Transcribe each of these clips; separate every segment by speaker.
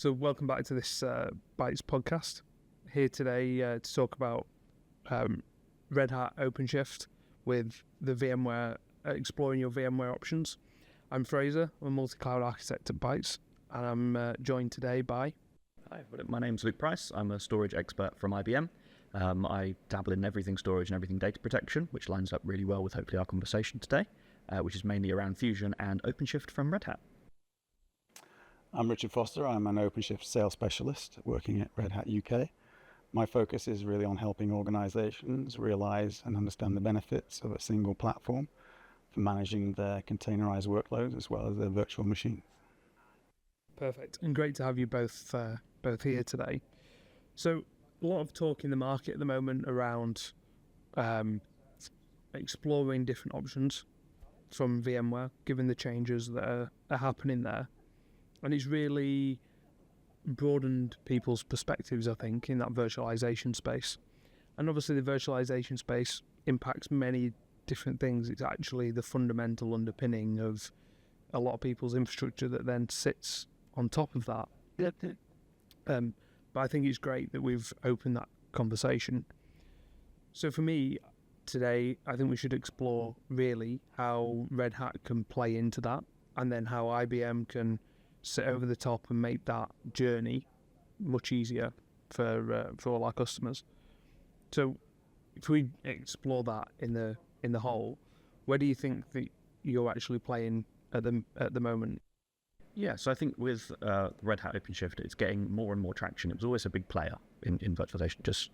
Speaker 1: So welcome back to this Bytes podcast. Here today to talk about Redhat OpenShift with the VMware, exploring your VMware options. I'm Fraser, I'm a multi-cloud architect at Bytes, and I'm joined today by...
Speaker 2: Hi, my name's Price. I'm a storage expert from IBM. I dabble in everything storage and everything data protection, which lines up really well with hopefully our conversation today, which is mainly around Fusion and OpenShift from Redhat.
Speaker 3: I'm Richard Foster. I'm an OpenShift sales specialist working at Redhat UK. My focus is really on helping organizations realize and understand the benefits of a single platform for managing their containerized workloads as well as their virtual machines.
Speaker 1: Perfect, and great to have you both here today. So a lot of talk in the market at the moment around exploring different options from VMware, given the changes that are happening there. And it's really broadened people's perspectives, I think, in that virtualization space. And obviously the virtualization space impacts many different things. It's actually the fundamental underpinning of a lot of people's infrastructure that then sits on top of that. But I think it's great that we've opened that conversation. So for me, today, I think we should explore really how Redhat can play into that, and then how IBM can sit over the top and make that journey much easier for all our customers. So if we explore that in the whole, where do you think that you're actually playing at the moment?
Speaker 2: Yeah, so I think with Redhat OpenShift, it's getting more and more traction. It was always a big player in virtualization, just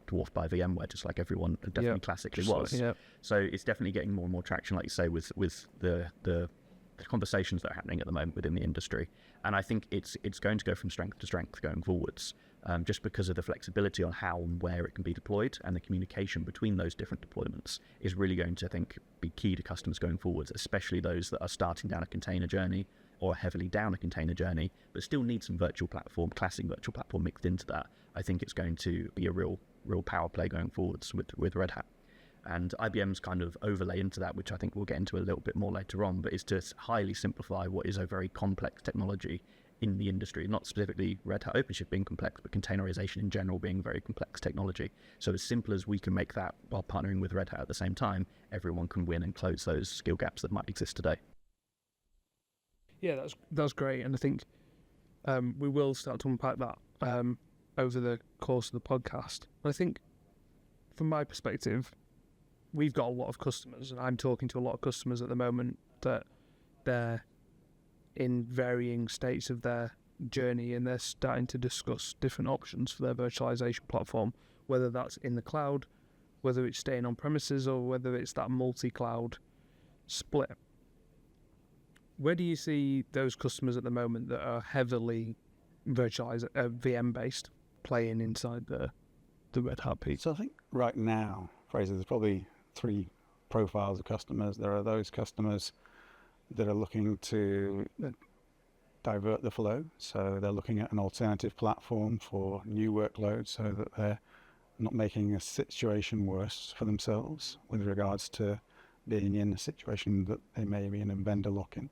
Speaker 2: dwarfed by VMware, just like everyone definitely classically was. So it's definitely getting more and more traction, like you say, with the conversations that are happening at the moment within the industry. And I think it's going to go from strength to strength going forwards, just because of the flexibility on how and where it can be deployed, and the communication between those different deployments is really going to, I think, be key to customers going forwards, especially those that are starting down a container journey or heavily down a container journey, but still need some classic virtual platform mixed into that. I think it's going to be a real power play going forwards with Redhat. And IBM's kind of overlay into that, which I think we'll get into a little bit more later on, but is to highly simplify what is a very complex technology in the industry, not specifically Redhat OpenShift being complex, but containerisation in general being very complex technology. So as simple as we can make that while partnering with Redhat at the same time, everyone can win and close those skill gaps that might exist today.
Speaker 1: Yeah, that's great. And I think we will start to unpack that over the course of the podcast. But I think from my perspective, we've got a lot of customers, and I'm talking to a lot of customers at the moment that they're in varying states of their journey, and they're starting to discuss different options for their virtualization platform, whether that's in the cloud, whether it's staying on premises, or whether it's that multi-cloud split. Where do you see those customers at the moment that are heavily VM-based playing inside the Redhat piece?
Speaker 3: So I think right now, Fraser, there's probably three profiles of customers. There are those customers that are looking to divert the flow. So they're looking at an alternative platform for new workloads so that they're not making a situation worse for themselves with regards to being in a situation that they may be in a vendor lock-in.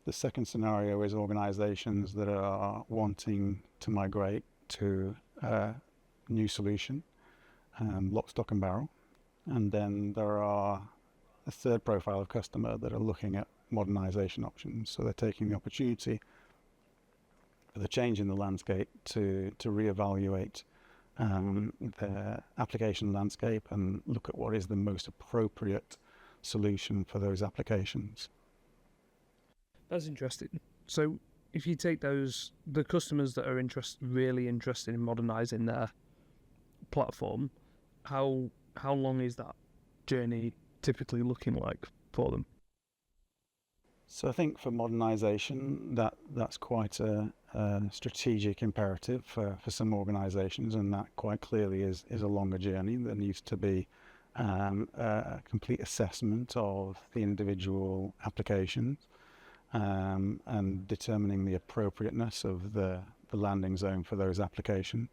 Speaker 3: The second scenario is organizations that are wanting to migrate to a new solution, lock, stock and barrel. And then there are a third profile of customer that are looking at modernization options. So they're taking the opportunity for the change in the landscape to reevaluate their application landscape and look at what is the most appropriate solution for those applications.
Speaker 1: That's interesting. So if you take the customers that are really interested in modernizing their platform, how long is that journey typically looking like for them?
Speaker 3: So I think for modernization, that's quite a strategic imperative for some organizations, and that quite clearly is a longer journey. There needs to be a complete assessment of the individual applications and determining the appropriateness of the landing zone for those applications.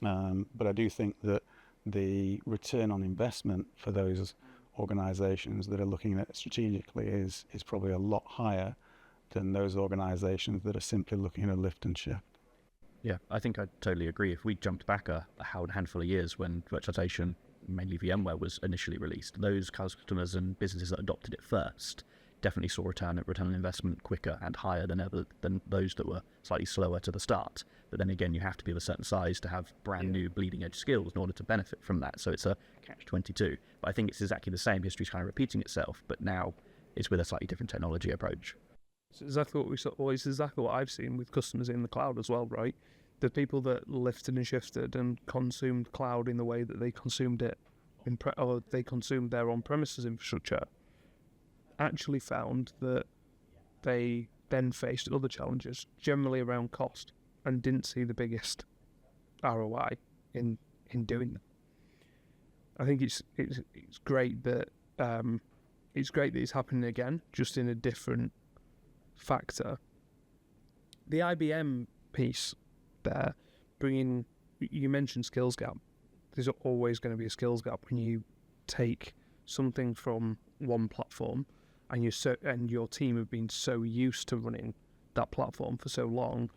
Speaker 3: But I do think that the return on investment for those organizations that are looking at it strategically is probably a lot higher than those organizations that are simply looking at a lift and shift.
Speaker 2: Yeah, I think I totally agree. If we jumped back a handful of years when virtualization, mainly VMware, was initially released, those customers and businesses that adopted it first definitely saw return on investment quicker and higher than ever than those that were slightly slower to the start. But then again, you have to be of a certain size to have brand new bleeding edge skills in order to benefit from that. So it's a catch-22. But I think it's exactly the same. History's kind of repeating itself, but now it's with a slightly different technology approach.
Speaker 1: It's exactly what we saw. Well, it's exactly what I've seen with customers in the cloud as well, right? The people that lifted and shifted and consumed cloud in the way that they consumed it, or they consumed their on-premises infrastructure, actually found that they then faced other challenges, generally around cost, and didn't see the biggest ROI in doing that. I think it's great that it's happening again, just in a different factor. The IBM piece there, you mentioned skills gap. There's always going to be a skills gap when you take something from one platform and your team have been so used to running that platform for so long.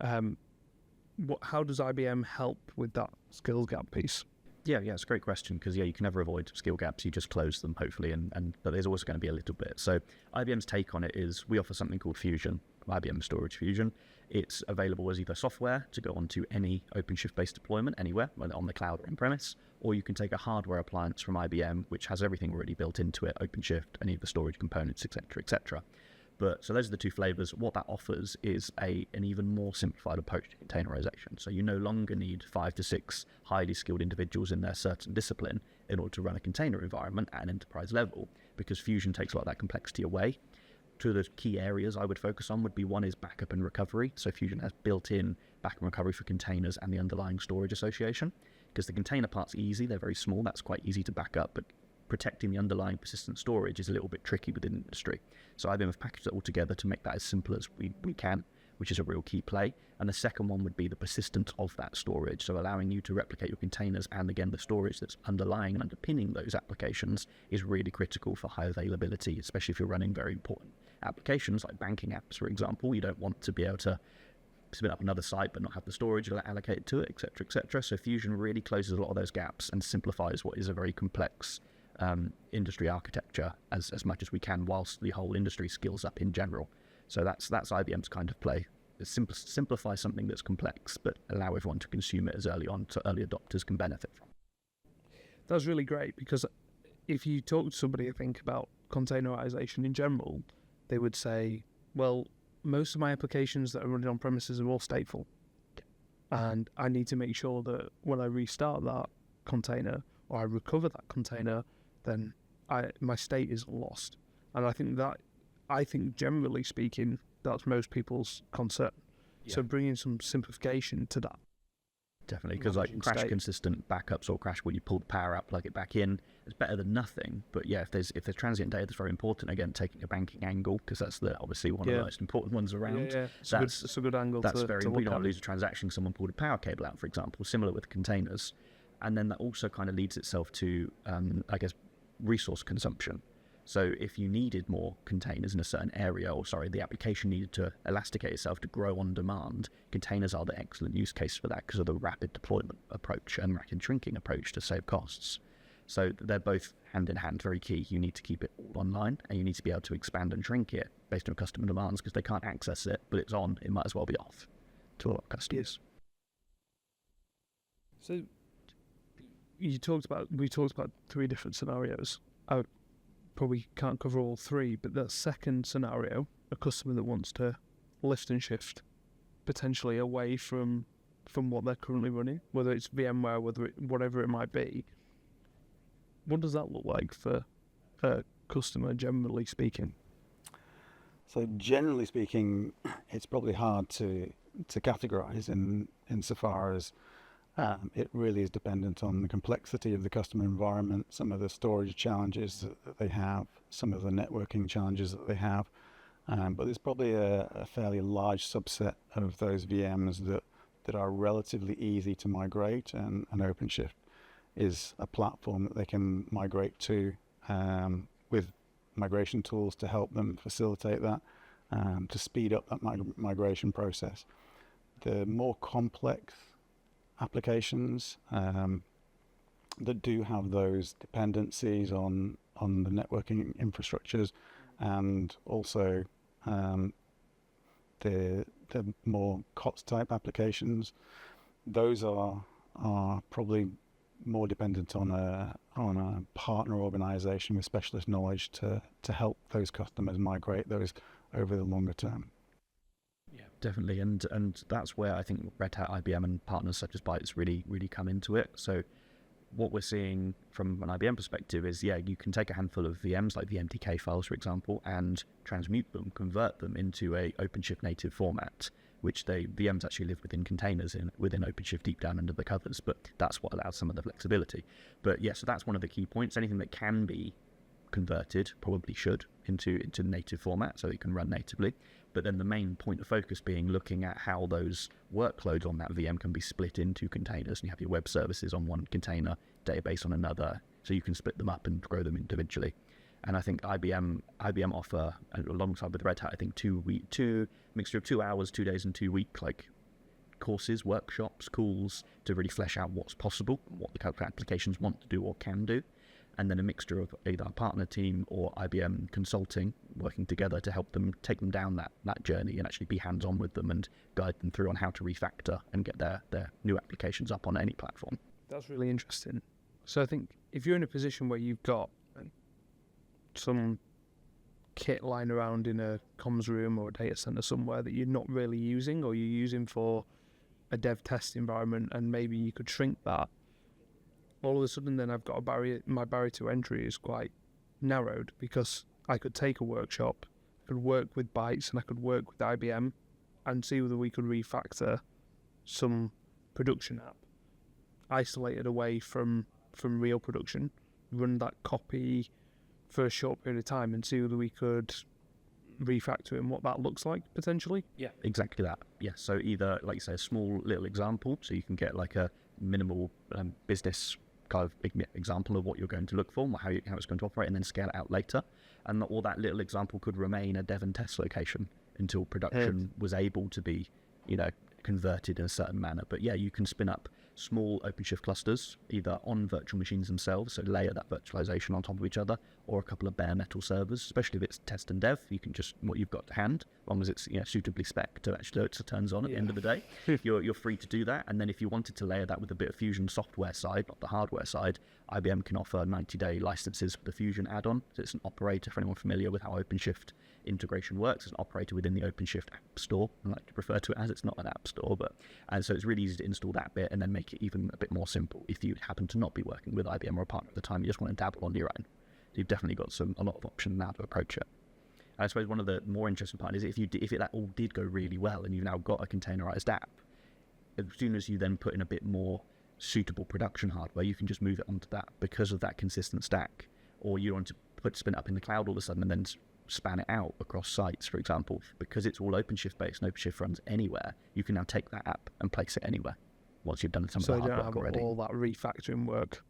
Speaker 1: How does IBM help with that skills gap piece?
Speaker 2: Yeah, it's a great question because you can never avoid skill gaps. You just close them, hopefully, but there's always going to be a little bit. So IBM's take on it is we offer something called Fusion, IBM Storage Fusion. It's available as either software to go onto any OpenShift-based deployment anywhere, whether on the cloud or on-premise, or you can take a hardware appliance from IBM, which has everything already built into it, OpenShift, any of the storage components, etc., etc. So those are the two flavors. What that offers is an even more simplified approach to containerization. So you no longer need 5 to 6 highly skilled individuals in their certain discipline in order to run a container environment at an enterprise level, because Fusion takes a lot of that complexity away. Two of the key areas I would focus on would be one is backup and recovery. So Fusion has built-in backup and recovery for containers and the underlying storage association, because the container part's easy, they're very small, that's quite easy to back up, but protecting the underlying persistent storage is a little bit tricky within the industry. So IBM have packaged it all together to make that as simple as we can, which is a real key play. And the second one would be the persistence of that storage, so allowing you to replicate your containers, and again the storage that's underlying and underpinning those applications is really critical for high availability, especially if you're running very important applications like banking apps, for example. You don't want to be able to spin up another site but not have the storage allocated to it, etc., etc. So Fusion really closes a lot of those gaps and simplifies what is a very complex industry architecture as much as we can, whilst the whole industry skills up in general. So that's IBM's kind of play. Simplify something that's complex, but allow everyone to consume it as early on, so early adopters can benefit from.
Speaker 1: That's really great, because if you talk to somebody, I think, about containerization in general, they would say, well, most of my applications that are running on premises are all stateful, and I need to make sure that when I restart that container or I recover that container, then my state isn't lost. And I think generally speaking, that's most people's concern. Yeah. So bringing some simplification to that.
Speaker 2: Definitely, because like crash consistent backups or crash when you pull the power out, plug it back in, it's better than nothing. But yeah, if there's transient data that's very important, again, taking a banking angle, because that's obviously one of the most important ones around.
Speaker 1: Yeah. It's a good angle.
Speaker 2: That's very important. You don't want to lose
Speaker 1: a
Speaker 2: transaction. Someone pulled a power cable out, for example, similar with containers. And then that also kind of leads itself to, resource consumption. So if you needed more containers in a certain area, the application needed to elasticate itself to grow on demand, containers are the excellent use case for that because of the rapid deployment approach and rapid shrinking approach to save costs. So they're both hand in hand, very key. You need to keep it all online, and you need to be able to expand and shrink it based on customer demands, because they can't access it, but it's on, it might as well be off to a lot of customers.
Speaker 1: So we talked about 3 different scenarios. I probably can't cover all 3, but that second scenario, a customer that wants to lift and shift potentially away from what they're currently running, whether it's VMware, whatever it might be, what does that look like for a customer, generally speaking?
Speaker 3: So generally speaking, it's probably hard to categorize insofar as it really is dependent on the complexity of the customer environment, some of the storage challenges that they have, some of the networking challenges that they have. But there's probably a fairly large subset of those VMs that are relatively easy to migrate, and OpenShift is a platform that they can migrate to with migration tools to help them facilitate that. to speed up that migration process. The more complex applications that do have those dependencies on the networking infrastructures, and also the more COTS type applications, those are probably more dependent on a partner organization with specialist knowledge to help those customers migrate those over the longer term.
Speaker 2: Yeah, definitely, and that's where I think Red Hat, IBM, and partners such as Bytes really come into it. So what we're seeing from an IBM perspective is, you can take a handful of VMs, like VMTK files, for example, and transmute them, convert them into a OpenShift native format, which VMs actually live within containers within OpenShift deep down under the covers, but that's what allows some of the flexibility. But yeah, so that's one of the key points. Anything that can be converted probably should into native format so it can run natively. But then the main point of focus being looking at how those workloads on that VM can be split into containers, and you have your web services on one container, database on another, so you can split them up and grow them individually. And I think IBM offer, alongside with Red Hat, I think mixture of 2 hours, 2 days, and 2 week courses, workshops, calls to really flesh out what's possible, what the applications want to do or can do. And then a mixture of either our partner team or IBM consulting working together to help them take them down that journey and actually be hands-on with them and guide them through on how to refactor and get their new applications up on any platform.
Speaker 1: That's really interesting. So I think if you're in a position where you've got some kit lying around in a comms room or a data center somewhere that you're not really using, or you're using for a dev test environment, and maybe you could shrink that, all of a sudden then I've got a barrier. My barrier to entry is quite narrowed, because I could take a workshop, I could work with Bytes, and I could work with IBM and see whether we could refactor some production app isolated away from real production, run that copy for a short period of time and see whether we could refactor it and what that looks like potentially.
Speaker 2: Yeah, exactly that. Yeah, so either, like you say, a small little example, so you can get like a minimal business kind of example of what you're going to look for, how it's going to operate, and then scale it out later. And all that little example could remain a dev and test location until production was able to be, converted in a certain manner. But yeah, you can spin up small OpenShift clusters either on virtual machines themselves, so layer that virtualization on top of each other, or a couple of bare metal servers, especially if it's test and dev. You can just, what you've got to hand, as long as it's suitably spec'd to actually it turns on at the end of the day, you're free to do that. And then if you wanted to layer that with a bit of Fusion software side, not the hardware side, IBM can offer 90-day licenses for the Fusion add-on. So it's an operator, for anyone familiar with how OpenShift integration works, it's an operator within the OpenShift app store. I like to refer to it as, it's not an app store, and so it's really easy to install that bit and then make it even a bit more simple if you happen to not be working with IBM or a partner at the time, you just want to dabble on your own. So you've definitely got a lot of options now to approach it. And I suppose one of the more interesting parts is if that all did go really well and you've now got a containerized app, as soon as you then put in a bit more suitable production hardware, you can just move it onto that because of that consistent stack. Or you want to spin it up in the cloud all of a sudden and then span it out across sites, for example, because it's all OpenShift based and OpenShift runs anywhere. You can now take that app and place it anywhere once you've done some of the hard work already.
Speaker 1: So you don't have all that refactoring work.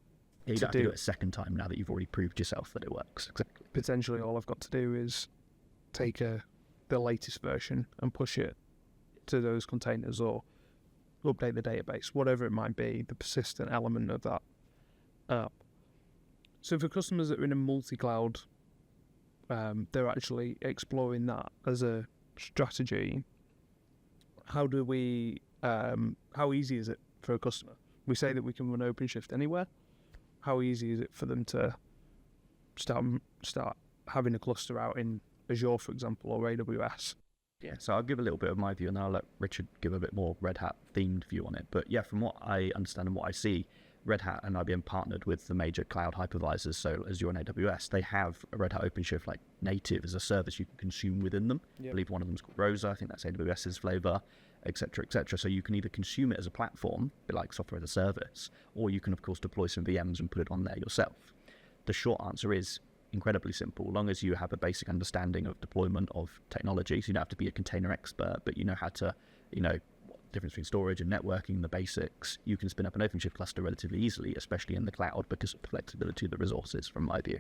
Speaker 2: Yeah, you don't have to do it a second time now that you've already proved yourself that it works. Exactly.
Speaker 1: Potentially, all I've got to do is take the latest version and push it to those containers, or update the database, whatever it might be, the persistent element of that app. So for customers that are in a multi-cloud, they're actually exploring that as a strategy. How easy is it for a customer? We say that we can run OpenShift anywhere. How easy is it for them to start having a cluster out in Azure, for example, or AWS?
Speaker 2: Yeah, so I'll give a little bit of my view and then I'll let Richard give a bit more Red Hat themed view on it. But yeah, from what I understand and what I see, Red Hat and IBM partnered with the major cloud hypervisors, so Azure and AWS. They have a Red Hat OpenShift native as a service you can consume within them. Yep. I believe one of them is called Rosa. I think that's AWS's flavor, etc., etc. So you can either consume it as a platform, a bit like software as a service, or you can of course deploy some VMs and put it on there yourself. The short answer is incredibly simple. As long as you have a basic understanding of deployment of technology, so you don't have to be a container expert, but you know how to, difference between storage and networking, the basics, you can spin up an OpenShift cluster relatively easily, especially in the cloud, because of the flexibility of the resources from my view.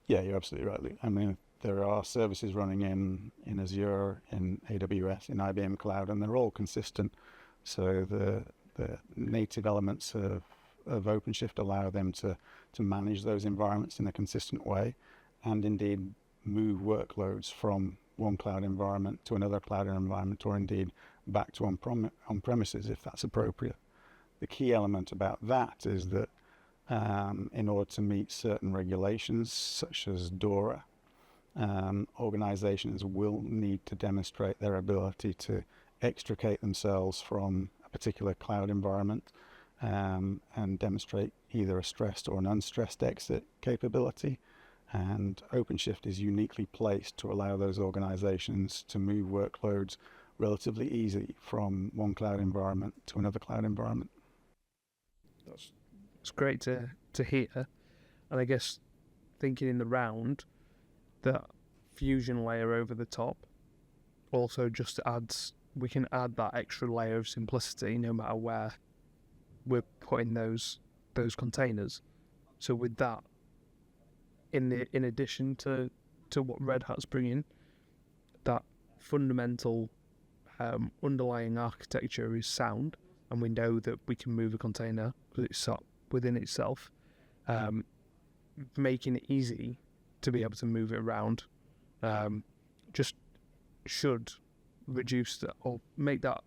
Speaker 3: Yeah, you're absolutely right, Luke. I mean, there are services running in Azure, in AWS, in IBM Cloud, and they're all consistent. So the native elements of OpenShift allow them to manage those environments in a consistent way, and indeed move workloads from one cloud environment to another cloud environment, or indeed back to on-premises if that's appropriate. The key element about that is that in order to meet certain regulations such as DORA, organizations will need to demonstrate their ability to extricate themselves from a particular cloud environment and demonstrate either a stressed or an unstressed exit capability. And OpenShift is uniquely placed to allow those organizations to move workloads relatively easy from one cloud environment to another cloud environment.
Speaker 1: It's great to hear. And I guess thinking in the round, that fusion layer over the top also just we can add that extra layer of simplicity no matter where we're putting those containers. So with that, in addition to what Redhat's bringing, that fundamental underlying architecture is sound, and we know that we can move a container because it's sat within itself, making it easy to be able to move it around, just should reduce that, or make that,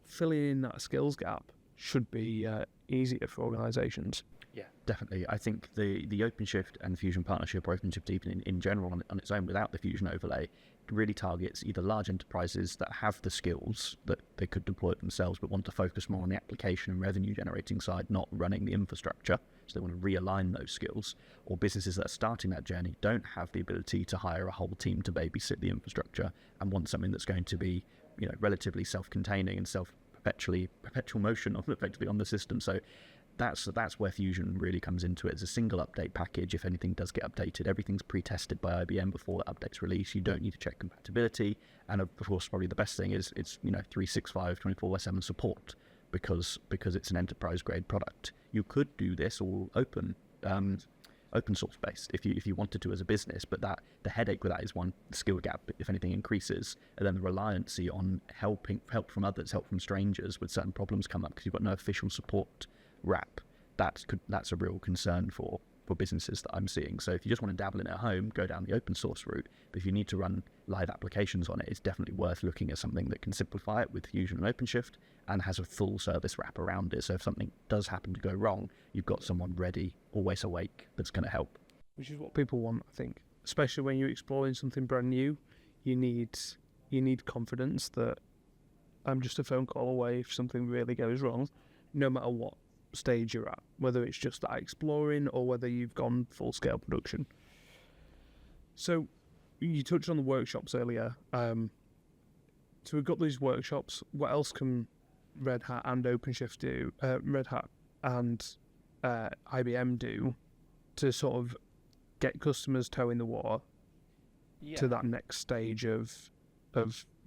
Speaker 1: filling in that skills gap should be easier for organizations.
Speaker 2: Yeah, definitely. I think the OpenShift and the Fusion partnership, or OpenShift even in general on its own without the Fusion overlay, really targets either large enterprises that have the skills that they could deploy it themselves but want to focus more on the application and revenue generating side, not running the infrastructure, so they want to realign those skills, or businesses that are starting that journey don't have the ability to hire a whole team to babysit the infrastructure and want something that's going to be, relatively self-containing and perpetual motion effectively on the system. So that's where Fusion really comes into it. It's a single update package. If anything does get updated, everything's pre-tested by IBM before the update's released. You don't need to check compatibility. And of course, probably the best thing is it's 365, 24/7 support because it's an enterprise grade product. You could do this all open source based if you wanted to as a business, but the headache with that is, one, the skill gap, if anything, increases, and then the reliancy on help from others, help from strangers with certain problems come up because you've got no official support wrap. That's a real concern for businesses that I'm seeing. So if you just want to dabble in it at home, go down the open source route. But if you need to run live applications on it, it's definitely worth looking at something that can simplify it with Fusion and OpenShift and has a full service wrap around it. So if something does happen to go wrong, you've got someone ready, always awake, that's going to help.
Speaker 1: Which is what people want, I think. Especially when you're exploring something brand new, you need confidence that I'm just a phone call away if something really goes wrong, no matter what stage you're at, whether it's just that exploring or whether you've gone full scale production. So you touched on the workshops earlier. So we've got these workshops. What else can Redhat and OpenShift do? Redhat and IBM do to sort of get customers toe in the water to that next stage of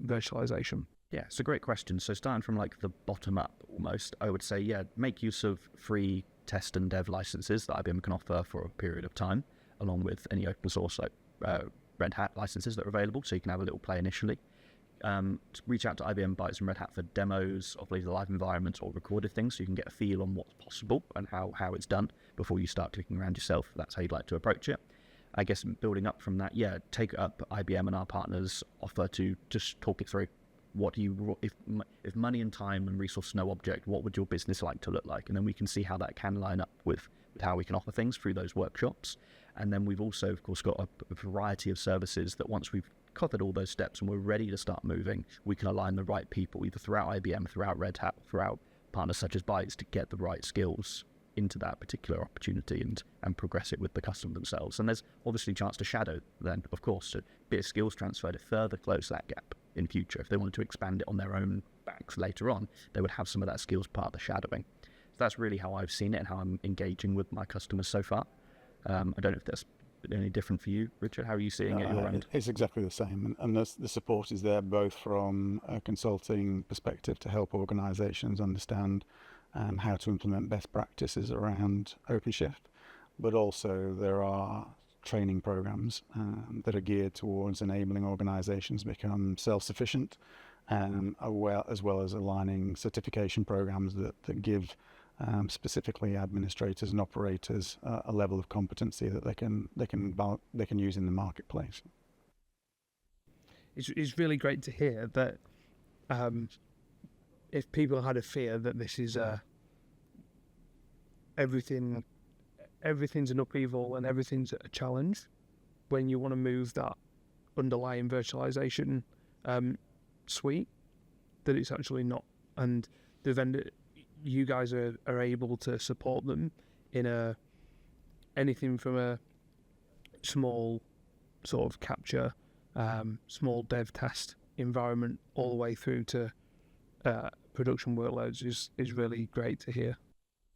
Speaker 1: virtualization?
Speaker 2: Yeah, it's a great question. So starting from like the bottom up almost, I would say, make use of free test and dev licenses that IBM can offer for a period of time, along with any open source like Red Hat licenses that are available, so you can have a little play initially. Reach out to IBM Bytes and Red Hat for demos of either live environments or recorded things, so you can get a feel on what's possible and how it's done before you start clicking around yourself. That's how you'd like to approach it. I guess building up from that, take up IBM and our partners' offer to just talk it through. What do you, if money and time and resource no object, what would your business like to look like? And then we can see how that can line up with how we can offer things through those workshops. And then we've also, of course, got a variety of services that once we've covered all those steps and we're ready to start moving, we can align the right people, either throughout IBM, throughout Red Hat, throughout partners such as Bytes, to get the right skills into that particular opportunity and progress it with the customer themselves. And there's obviously a chance to shadow then, of course, to be a skills transfer to further close that gap in future. If they wanted to expand it on their own backs later on, they would have some of that skills part of the shadowing. So that's really how I've seen it and how I'm engaging with my customers so far. I don't know if that's any different for you, Richard. How are you seeing it at your end?
Speaker 3: It's exactly the same, and the support is there both from a consulting perspective to help organizations understand how to implement best practices around OpenShift, but also there are training programs that are geared towards enabling organizations to become self-sufficient, as well as aligning certification programs that give specifically administrators and operators a level of competency that they can use in the marketplace.
Speaker 1: It's really great to hear that if people had a fear that this is everything's an upheaval and everything's a challenge, when you want to move that underlying virtualization suite, that it's actually not. And the vendor, you guys are able to support them in anything from a small sort of capture, small dev test environment all the way through to production workloads is really great to hear.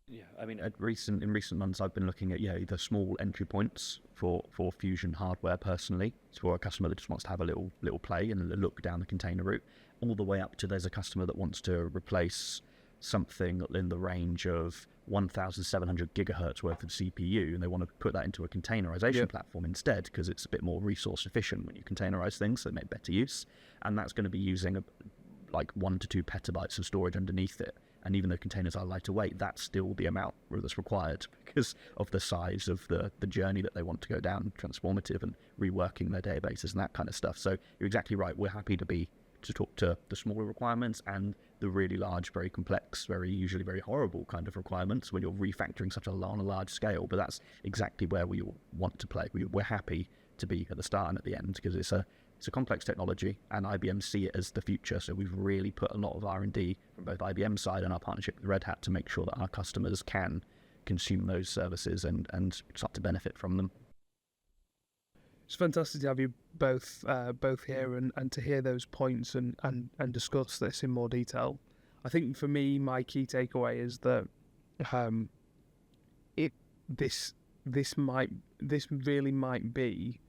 Speaker 2: Yeah, I mean, in recent months, I've been looking at the small entry points for Fusion hardware personally. It's for a customer that just wants to have a little play and a look down the container route, all the way up to there's a customer that wants to replace something in the range of 1,700 gigahertz worth of CPU, and they want to put that into a containerization platform instead, because it's a bit more resource efficient when you containerize things, so they make better use. And that's going to be using like 1 to 2 petabytes of storage underneath it. And even though containers are lighter weight, that's still the amount that's required because of the size of the journey that they want to go down, transformative and reworking their databases and that kind of stuff. So you're exactly right. We're happy to talk to the smaller requirements and the really large, very complex, usually very horrible kind of requirements when you're refactoring such on a large scale. But that's exactly where we want to play. We're happy to be at the start and at the end because it's a complex technology, and IBM see it as the future. So we've really put a lot of R&D from both IBM side and our partnership with Redhat to make sure that our customers can consume those services and start to benefit from them.
Speaker 1: It's fantastic to have you both here and to hear those points and discuss this in more detail. I think for me, my key takeaway is that this really might be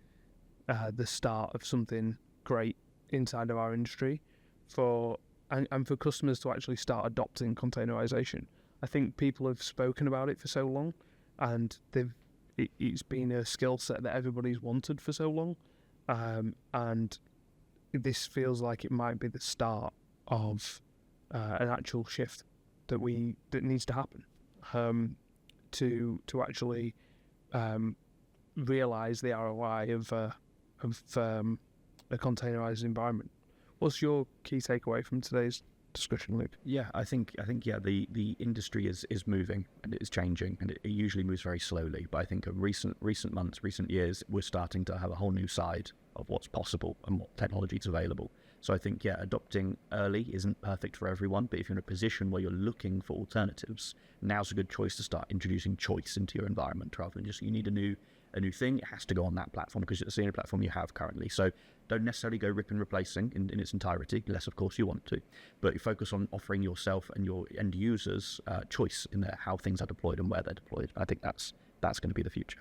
Speaker 1: the start of something great inside of our industry for customers to actually start adopting containerization. I think people have spoken about it for so long, and it's been a skill set that everybody's wanted for so long, and this feels like it might be the start of an actual shift that needs to happen to actually realize the ROI of a containerized environment. What's your key takeaway from today's discussion, Luke?
Speaker 2: Yeah, I think the industry is moving and it is changing, and it usually moves very slowly. But I think in recent months, recent years, we're starting to have a whole new side of what's possible and what technology is available. So I think adopting early isn't perfect for everyone, but if you're in a position where you're looking for alternatives, now's a good choice to start introducing choice into your environment rather than just you need a new thing. It has to go on that platform because it's the only platform you have currently. So don't necessarily go rip and replacing in its entirety, unless of course you want to, but you focus on offering yourself and your end users choice in how things are deployed and where they're deployed. I think that's going to be the future.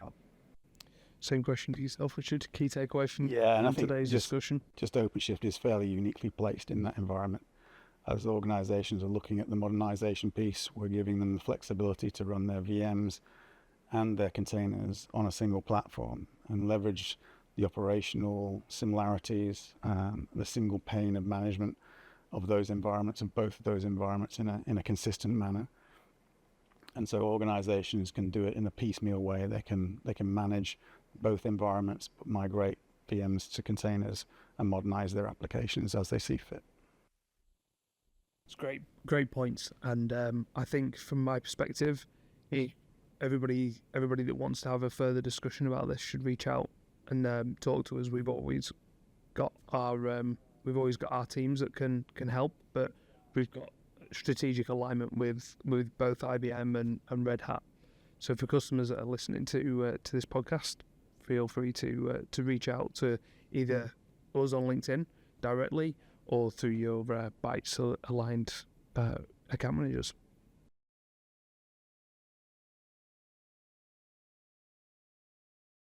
Speaker 1: Same question to yourself, Richard. Key takeaway from today's discussion?
Speaker 3: Just OpenShift is fairly uniquely placed in that environment. As organizations are looking at the modernization piece, we're giving them the flexibility to run their VMs and their containers on a single platform and leverage the operational similarities, the single pane of management of those environments, and both of those environments in a consistent manner. And so organizations can do it in a piecemeal way. They can manage both environments, but migrate VMs to containers and modernize their applications as they see fit.
Speaker 1: It's great points. And I think from my perspective, everybody that wants to have a further discussion about this should reach out and talk to us. We've always got our teams that can help, but we've got strategic alignment with both IBM and Redhat. So for customers that are listening to this podcast, feel free to reach out to either us on LinkedIn directly or through your Bytes aligned account managers.